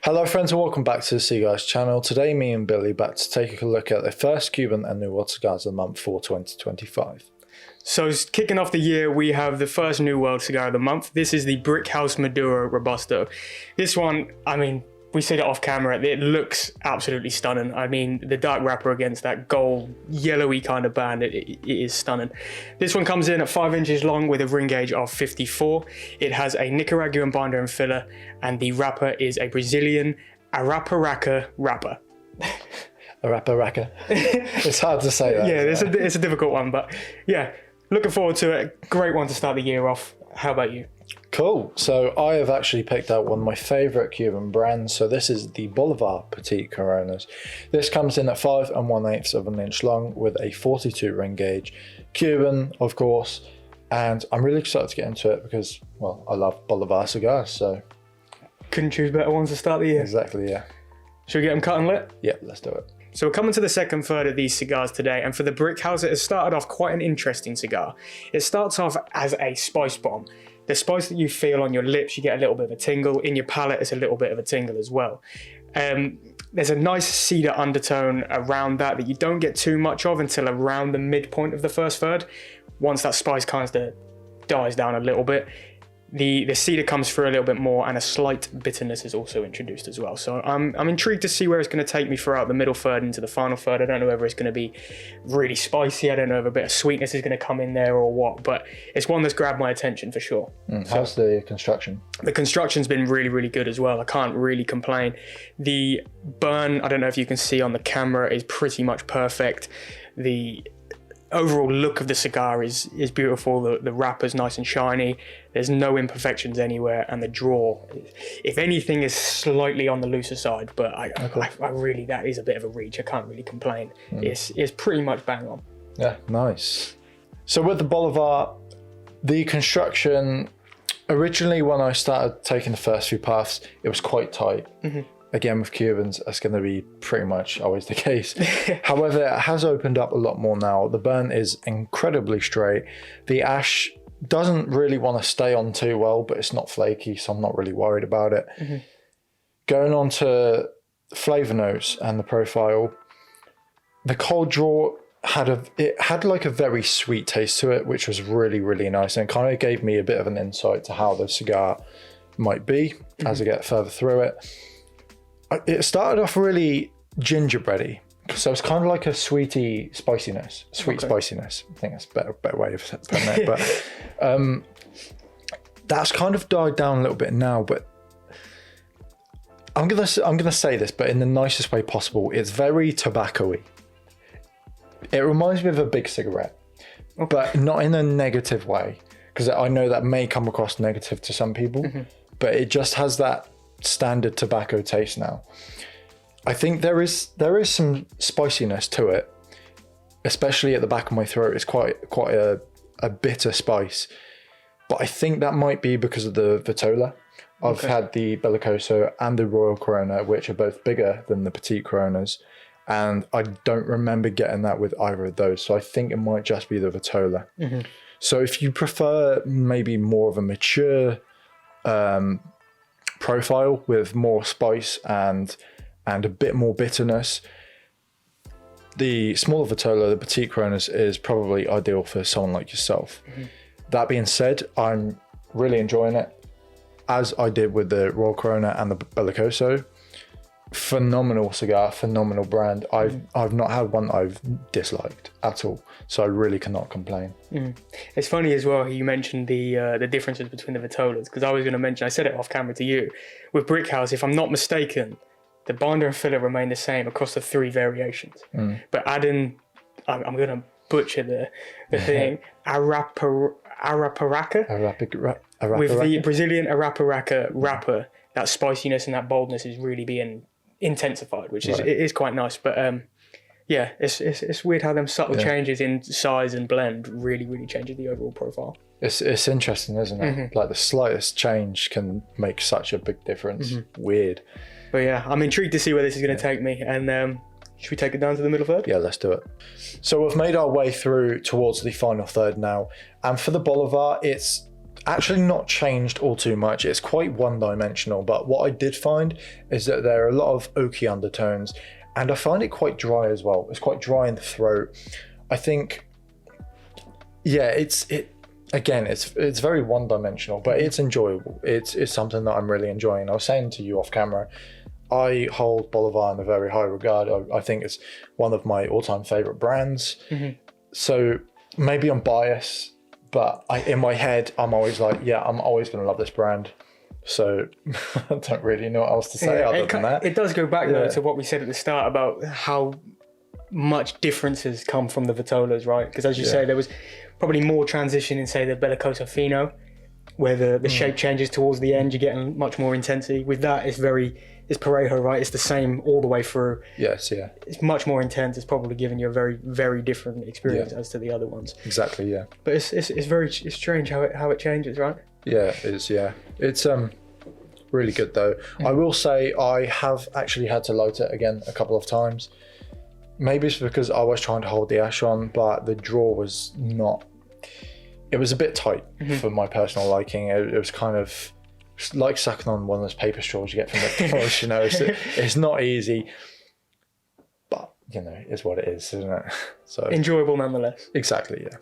Hello friends and welcome back to the C.Gars channel. Today me and Billy back to take a look at the first Cuban and New World cigars of the month for 2025. So kicking off the year, we have the first New World cigar of the month. This is the House Maduro Robusto. This one, I mean, we said it off camera, it looks absolutely stunning. I mean, the dark wrapper against that gold, yellowy kind of band, it is stunning. This one comes in at 5 inches long with a ring gauge of 54. It has a Nicaraguan binder and filler, and the wrapper is a Brazilian Arapiraca wrapper. Arapiraca. It's hard to say that. Yeah, it's a difficult one, but yeah, looking forward to it. Great one to start the year off. How about you? Cool. So I have actually picked out one of my favourite Cuban brands. So this is the Bolivar Petit Coronas. This comes in at 5 1/8 of an inch long with a 42 ring gauge. Cuban, of course. And I'm really excited to get into it because, well, I love Bolivar cigars. So couldn't choose better ones to start the year. Exactly, yeah. Should we get them cut and lit? Yeah, let's do it. So we're coming to the second third of these cigars today, and for the Brick House, it has started off quite an interesting cigar. It starts off as a spice bomb. The spice that you feel on your lips, you get a little bit of a tingle. In your palate, it's a little bit of a tingle as well. There's a nice cedar undertone around that you don't get too much of until around the midpoint of the first third. Once that spice kind of dies down a little bit, the cedar comes through a little bit more, and a slight bitterness is also introduced as well. So I'm intrigued to see where it's going to take me throughout the middle third into the final third. I don't know whether it's going to be really spicy. I don't know if a bit of sweetness is going to come in there or what, but it's one that's grabbed my attention for sure. How's the construction? The construction's been really, really good as well. I can't really complain. The burn, I don't know if you can see on the camera, is pretty much perfect. The overall look of the cigar is beautiful. The wrapper's nice and shiny. There's no imperfections anywhere, and the draw, if anything, is slightly on the looser side, but I really, that is a bit of a reach. I can't really complain. It's pretty much bang on. Yeah, nice. So with the Bolivar, the construction, originally when I started taking the first few puffs, it was quite tight. Again, with Cubans, that's going to be pretty much always the case. However, it has opened up a lot more now. The burn is incredibly straight. The ash doesn't really want to stay on too well, but it's not flaky, so I'm not really worried about it. Going on to flavour notes and the profile, the cold draw had like a very sweet taste to it, which was really, really nice, and kind of gave me a bit of an insight to how the cigar might be as I get further through it. It started off really gingerbready, so it's kind of like a sweetie spiciness, spiciness. I think that's a better way of putting it. But that's kind of died down a little bit now. But I'm gonna say this, but in the nicest way possible. It's very tobacco-y. It reminds me of a big cigarette, but not in a negative way, because I know that may come across negative to some people. But it just has that standard tobacco taste now. I think there is some spiciness to it, especially at the back of my throat. It's quite a bitter spice, but I think that might be because of the Vitola. I've had the Bellicoso and the Royal Corona, which are both bigger than the Petite Coronas, and I don't remember getting that with either of those, so I think it might just be the Vitola. So if you prefer maybe more of a mature profile with more spice and a bit more bitterness, the smaller Vitola, the Petite Coronas, is probably ideal for someone like yourself. That being said, I'm really enjoying it, as I did with the Royal Corona and the Bellicoso. Phenomenal cigar, phenomenal brand. I've not had one I've disliked at all, so I really cannot complain. It's funny as well, you mentioned the differences between the Vitolas, because I was going to mention, I said it off camera to you, with Brick House, if I'm not mistaken, the binder and filler remain the same across the 3 variations. But adding, I'm going to butcher the thing, Arapiraca, with the Brazilian Arapiraca wrapper, that spiciness and that boldness is really being intensified, which is quite nice. But yeah, it's weird how them subtle changes in size and blend really changes the overall profile. It's interesting, isn't it? Like the slightest change can make such a big difference. Weird. But yeah, I'm intrigued to see where this is going to take me. And should we take it down to the middle third? Yeah, let's do it. So we've made our way through towards the final third now, and for the Bolivar, it's actually not changed all too much. It's quite one-dimensional, but what I did find is that there are a lot of oaky undertones, and I find it quite dry as well. It's quite dry in the throat. I think, yeah, it's very one-dimensional, but it's enjoyable. It's something that I'm really enjoying. I was saying to you off camera, I hold Bolivar in a very high regard. I think it's one of my all-time favorite brands. So maybe I'm biased, but in my head, I'm always like, yeah, I'm always going to love this brand. So I don't really know what else to say other than that. It does go back though to what we said at the start about how much differences come from the Vitolas, right? Because as you say, there was probably more transition in, say, the Bellicoso Fino, where the shape changes towards the end. You're getting much more intensity. With that, it's Parejo, right? It's the same all the way through. Yes, yeah. It's much more intense. It's probably giving you a very, very different experience as to the other ones. Exactly, yeah. But it's strange how it changes, right? Yeah, it is, yeah. It's really good though. I will say I have actually had to light it again a couple of times. Maybe it's because I was trying to hold the ash on, but the draw was not... It was a bit tight for my personal liking. It was kind of like sucking on one of those paper straws you get from McDonald's, you know. It's not easy, but, you know, it's what it is, isn't it? So enjoyable nonetheless. Exactly, yeah.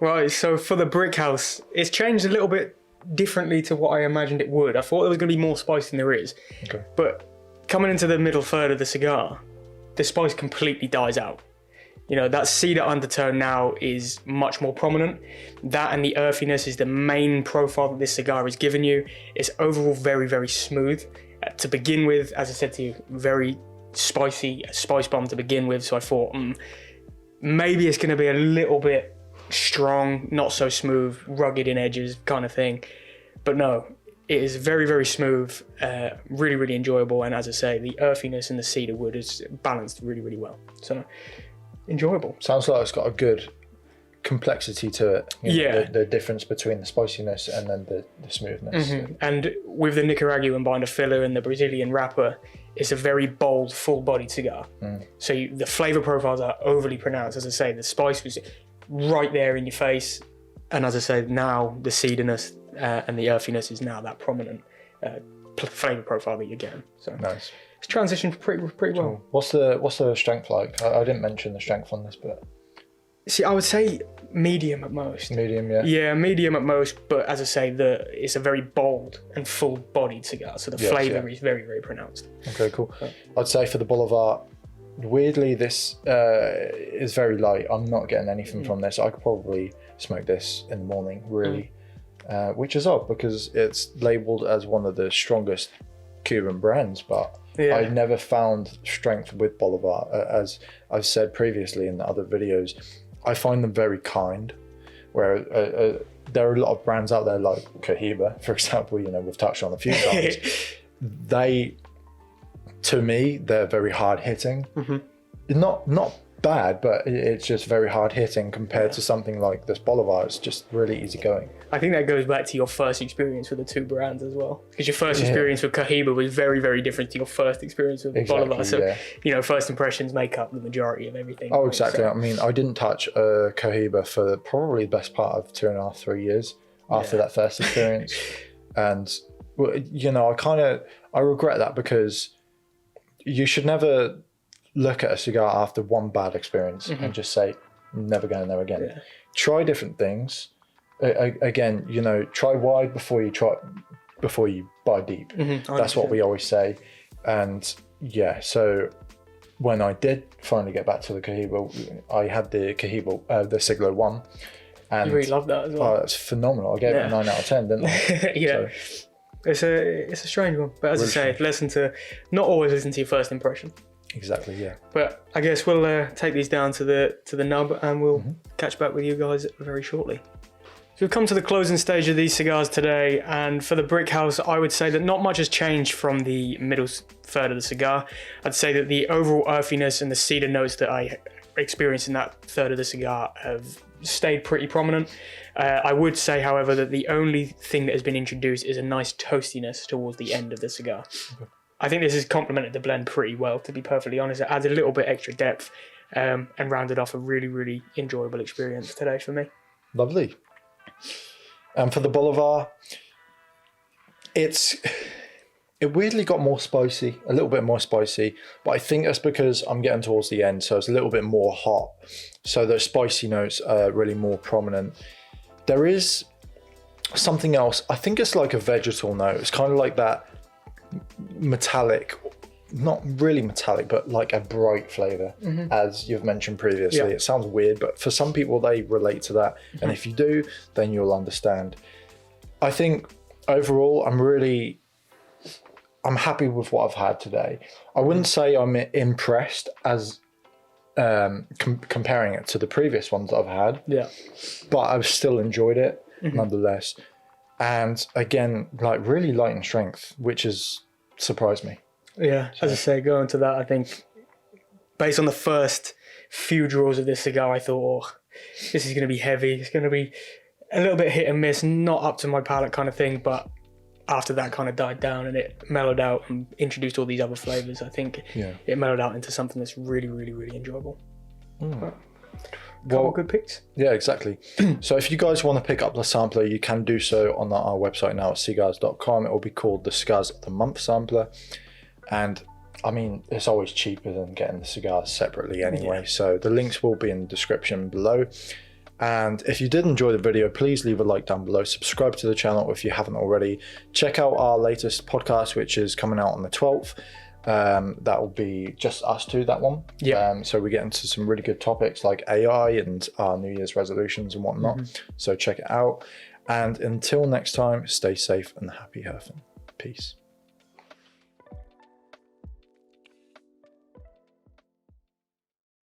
Right, so for the Brick House, it's changed a little bit differently to what I imagined it would. I thought there was going to be more spice than there is. Okay. But coming into the middle third of the cigar, the spice completely dies out. You know, that cedar undertone now is much more prominent. That and the earthiness is the main profile that this cigar is giving you. It's overall very, very smooth. To begin with, as I said to you, very spicy, spice bomb to begin with. So I thought, maybe it's going to be a little bit strong, not so smooth, rugged in edges kind of thing. But no, it is very, very smooth, really, really enjoyable. And as I say, the earthiness and the cedar wood is balanced really, really well. So enjoyable. Sounds like it's got a good complexity to it. You know, Yeah. the difference between the spiciness and then the smoothness. And with the Nicaraguan binder filler and the Brazilian wrapper, it's a very bold, full-bodied cigar. So the flavour profiles are overly pronounced. As I say, the spice was right there in your face. And as I say, now the cedarness and the earthiness is now that prominent flavour profile that you're getting. So Nice. it's transitioned pretty well. What's the strength like? I didn't mention the strength on this, but See, I would say medium at most. medium, yeah. Yeah, medium at most, but as I say, it's a very bold and full-bodied cigar, so the flavour is very, very pronounced. Okay, cool. I'd say for the Bolivar, weirdly, this is very light. I'm not getting anything from this. I could probably smoke this in the morning, really, which is odd because it's labelled as one of the strongest Cuban brands, but I never found strength with Bolivar. As I've said previously in the other videos, I find them very kind, where there are a lot of brands out there like Cohiba, for example, you know, we've touched on a few times. To me, they're very hard hitting. Not bad, but it's just very hard hitting compared to something like this Bolivar. It's just really easy going. I think that goes back to your first experience with the two brands as well, because your first experience with Cohiba was very, very different to your first experience with Bolivar. So, you know, first impressions make up the majority of everything. Oh, exactly. So, I mean, I didn't touch Cohiba for probably the best part of 2.5, 3 years after that first experience. And, you know, I regret that because you should never look at a cigar after one bad experience and just say, never going there again. Yeah. Try different things. Again, you know, try wide before you buy deep. That's what we always say. And yeah, so when I did finally get back to the Cohiba, I had the Cohiba, the Siglo 1. And you really loved that as well. Oh, it's phenomenal. I gave it a 9 out of 10, didn't I? Yeah. So, it's a strange one. But as I say, not always listen to your first impression. Exactly, yeah. But I guess we'll take these down to the nub and we'll catch back with you guys very shortly. So we've come to the closing stage of these cigars today, and for the Brick House, I would say that not much has changed from the middle third of the cigar. I'd say that the overall earthiness and the cedar notes that I experienced in that third of the cigar have stayed pretty prominent. I would say, however, that the only thing that has been introduced is a nice toastiness towards the end of the cigar. I think this has complemented the blend pretty well, to be perfectly honest. It adds a little bit extra depth and rounded off a really, really enjoyable experience today for me. Lovely. And for the Bolivar, it weirdly got more spicy, a little bit more spicy, but I think that's because I'm getting towards the end, so it's a little bit more hot. So those spicy notes are really more prominent. There is something else. I think it's like a vegetal note. It's kind of like that metallic, not really metallic, but like a bright flavour, as you've mentioned previously. Yeah. It sounds weird, but for some people, they relate to that. And if you do, then you'll understand. I think overall, I'm happy with what I've had today. I wouldn't say I'm impressed as comparing it to the previous ones that I've had. Yeah. But I've still enjoyed it nonetheless. And again, like really light in strength, which has surprised me. Yeah, as I say, going to that, I think based on the first few draws of this cigar, I thought, oh, this is going to be heavy. It's going to be a little bit hit and miss, not up to my palate kind of thing. But after that kind of died down and it mellowed out and introduced all these other flavours, I think it mellowed out into something that's really, really, really enjoyable. Couple good picks. Yeah, exactly. So if you guys want to pick up the sampler, you can do so on our website now at cigars.com. It will be called the Cigars of the Month sampler. And I mean, it's always cheaper than getting the cigars separately anyway. So the links will be in the description below. And if you did enjoy the video, please leave a like down below. Subscribe to the channel if you haven't already. Check out our latest podcast, which is coming out on the 12th. That will be just us two, that one. Yeah. So we get into some really good topics like AI and our New Year's resolutions and whatnot. So check it out. And until next time, stay safe and happy herfing. Peace.